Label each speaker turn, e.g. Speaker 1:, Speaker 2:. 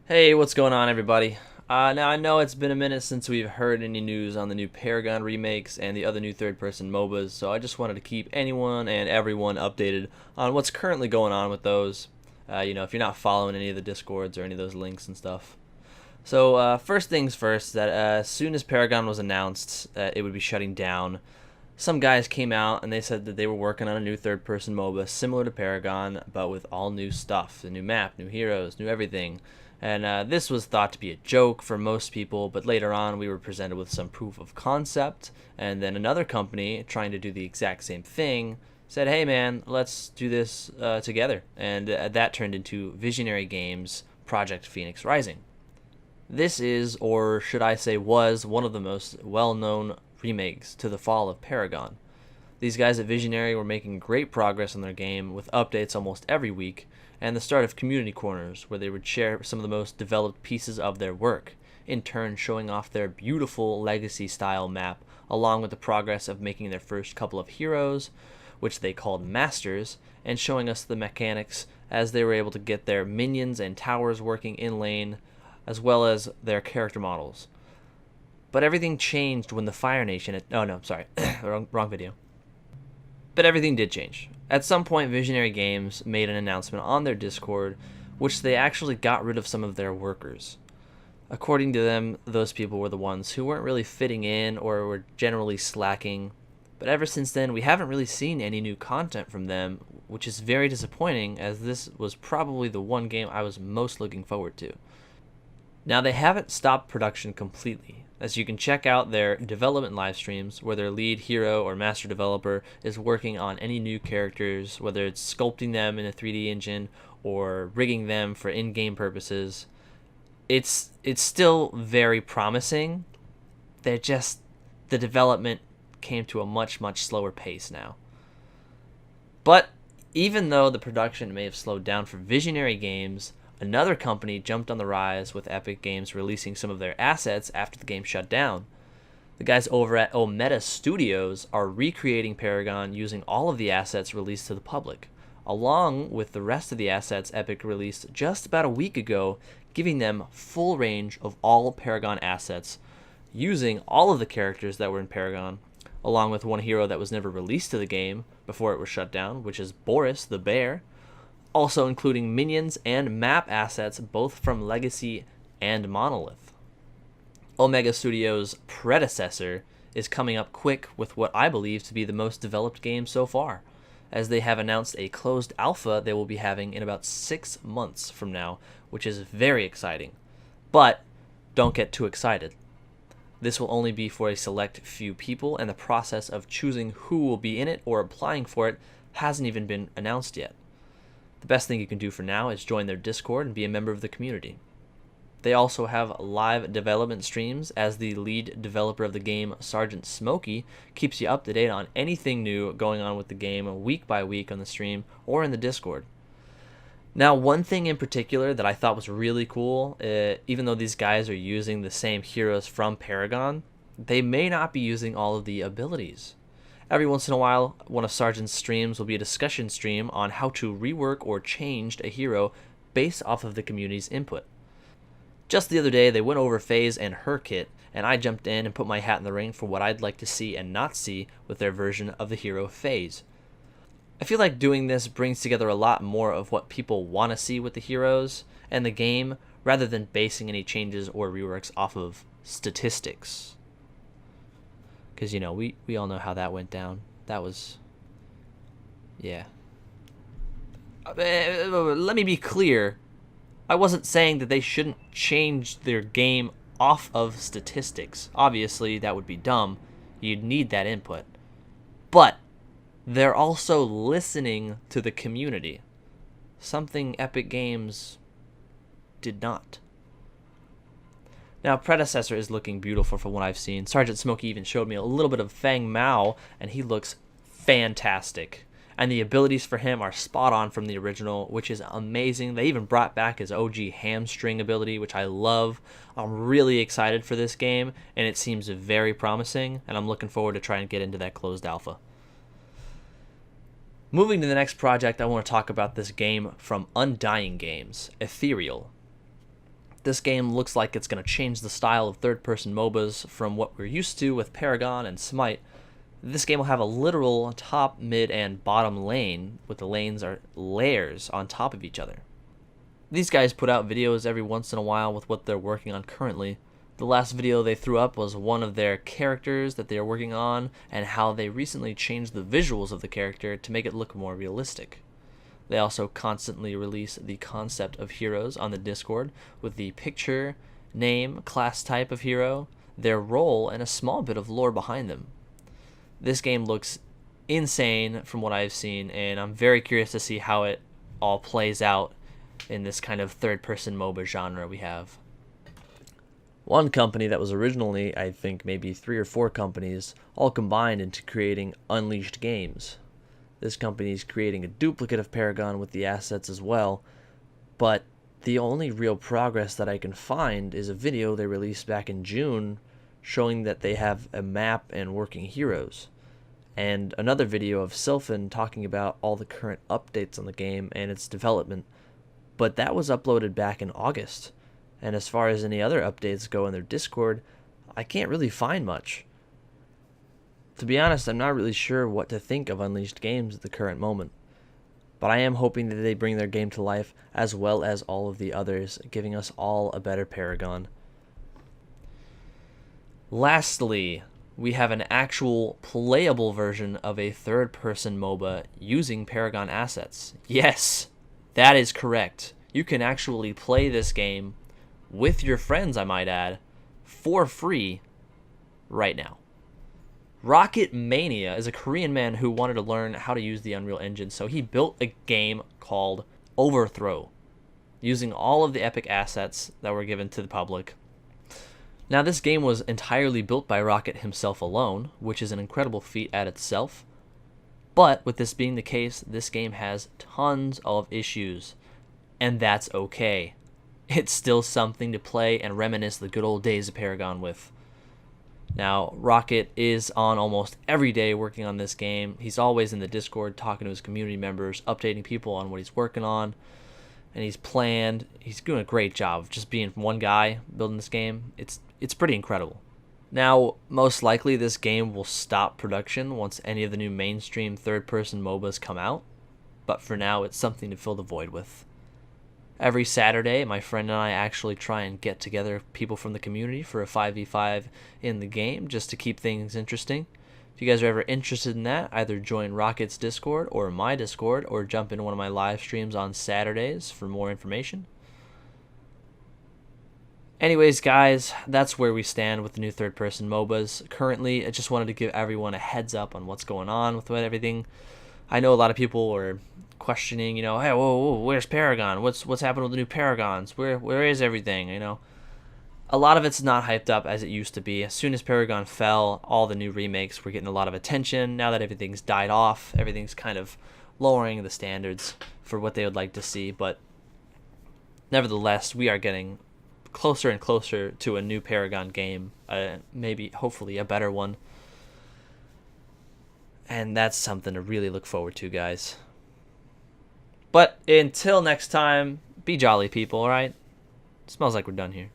Speaker 1: Hey, what's going on, everybody? Now, I know it's been a minute since we've heard any news on the new Paragon remakes and the other new third-person MOBAs, so I just wanted to keep anyone and everyone updated on what's currently going on with those. If you're not following any of the Discords or any of those links and stuff. So, first things first, that as soon as Paragon was announced that it would be shutting down, some guys came out and they said that they were working on a new third-person MOBA similar to Paragon, but with all new stuff, a new map, new heroes, new everything. And this was thought to be a joke for most people, but later on we were presented with some proof of concept, and then another company trying to do the exact same thing said, hey man, let's do this together. And that turned into Visionary Games' Project Phoenix Rising. This is, or should I say was, one of the most well-known remakes to the fall of Paragon. These guys at Visionary were making great progress on their game with updates almost every week, and the start of community corners where they would share some of the most developed pieces of their work, in turn showing off their beautiful legacy style map along with the progress of making their first couple of heroes, which they called masters, and showing us the mechanics as they were able to get their minions and towers working in lane as well as their character models. But everything changed when the Fire Nation wrong video. But everything did change. At some point, Visionary Games made an announcement on their Discord, which they actually got rid of some of their workers. According to them, those people were the ones who weren't really fitting in or were generally slacking. But ever since then, we haven't really seen any new content from them, which is very disappointing, as this was probably the one game I was most looking forward to. Now, they haven't stopped production completely, as you can check out their development live streams where their lead hero or master developer is working on any new characters, whether it's sculpting them in a 3D engine or rigging them for in-game purposes. It's still very promising. The development came to a much slower pace now. But even though the production may have slowed down for Visionary Games, another company jumped on the rise with Epic Games releasing some of their assets after the game shut down. The guys over at Ometa Studios are recreating Paragon using all of the assets released to the public, along with the rest of the assets Epic released just about a week ago, giving them full range of all Paragon assets, using all of the characters that were in Paragon, along with one hero that was never released to the game before it was shut down, which is Boris the Bear, also including minions and map assets both from Legacy and Monolith. Omega Studios' predecessor is coming up quick with what I believe to be the most developed game so far, as they have announced a closed alpha they will be having in about 6 months from now, which is very exciting. But don't get too excited. This will only be for a select few people, and the process of choosing who will be in it or applying for it hasn't even been announced yet. The best thing you can do for now is join their Discord and be a member of the community. They also have live development streams, as the lead developer of the game, Sergeant Smokey, keeps you up to date on anything new going on with the game week by week on the stream or in the Discord. Now, one thing in particular that I thought was really cool, even though these guys are using the same heroes from Paragon, they may not be using all of the abilities. Every once in a while, one of Sergeant's streams will be a discussion stream on how to rework or change a hero based off of the community's input. Just the other day, they went over FaZe and her kit, and I jumped in and put my hat in the ring for what I'd like to see and not see with their version of the hero FaZe. I feel like doing this brings together a lot more of what people want to see with the heroes and the game, rather than basing any changes or reworks off of statistics. Because, we all know how that went down. That was... yeah. Let me be clear. I wasn't saying that they shouldn't change their game off of statistics. Obviously, that would be dumb. You'd need that input. But they're also listening to the community. Something Epic Games did not. Now, Predecessor is looking beautiful from what I've seen. Sergeant Smokey even showed me a little bit of Fang Mao, and he looks fantastic. And the abilities for him are spot on from the original, which is amazing. They even brought back his OG hamstring ability, which I love. I'm really excited for this game, and it seems very promising, and I'm looking forward to trying to get into that closed alpha. Moving to the next project, I want to talk about this game from Undying Games, Ethereal. This game looks like it's going to change the style of third-person MOBAs from what we're used to with Paragon and Smite. This game will have a literal top, mid, and bottom lane, with the lanes are layers on top of each other. These guys put out videos every once in a while with what they're working on currently. The last video they threw up was one of their characters that they are working on and how they recently changed the visuals of the character to make it look more realistic. They also constantly release the concept of heroes on the Discord with the picture, name, class type of hero, their role, and a small bit of lore behind them. This game looks insane from what I've seen, and I'm very curious to see how it all plays out in this kind of third-person MOBA genre we have. One company that was originally, I think, maybe 3 or 4 companies, all combined into creating Unleashed Games. This company is creating a duplicate of Paragon with the assets as well, but the only real progress that I can find is a video they released back in June showing that they have a map and working heroes, and another video of Sylphin talking about all the current updates on the game and its development, but that was uploaded back in August, and as far as any other updates go in their Discord, I can't really find much. To be honest, I'm not really sure what to think of Unleashed Games at the current moment, but I am hoping that they bring their game to life as well as all of the others, giving us all a better Paragon. Lastly, we have an actual playable version of a third-person MOBA using Paragon assets. Yes, that is correct. You can actually play this game with your friends, I might add, for free right now. Rocket Mania is a Korean man who wanted to learn how to use the Unreal Engine, so he built a game called Overthrow, using all of the epic assets that were given to the public. Now, this game was entirely built by Rocket himself alone, which is an incredible feat at itself. But with this being the case, this game has tons of issues, and that's okay. It's still something to play and reminisce the good old days of Paragon with. Now, Rocket is on almost every day working on this game. He's always in the Discord talking to his community members, updating people on what he's working on. And he's doing a great job of just being one guy building this game. It's pretty incredible. Now, most likely this game will stop production once any of the new mainstream third-person MOBAs come out. But for now, it's something to fill the void with. Every Saturday, my friend and I actually try and get together people from the community for a 5v5 in the game just to keep things interesting. If you guys are ever interested in that, either join Rocket's Discord or my Discord, or jump into one of my live streams on Saturdays for more information. Anyways, guys, that's where we stand with the new third-person MOBAs. Currently, I just wanted to give everyone a heads up on what's going on with everything. I know a lot of people were questioning, hey, whoa, where's Paragon? What's happened with the new Paragons? Where is everything? A lot of it's not hyped up as it used to be. As soon as Paragon fell, all the new remakes were getting a lot of attention. Now that everything's died off, everything's kind of lowering the standards for what they would like to see. But nevertheless, we are getting closer and closer to a new Paragon game, maybe, hopefully, a better one. And that's something to really look forward to, guys. But until next time, be jolly, people, alright? Smells like we're done here.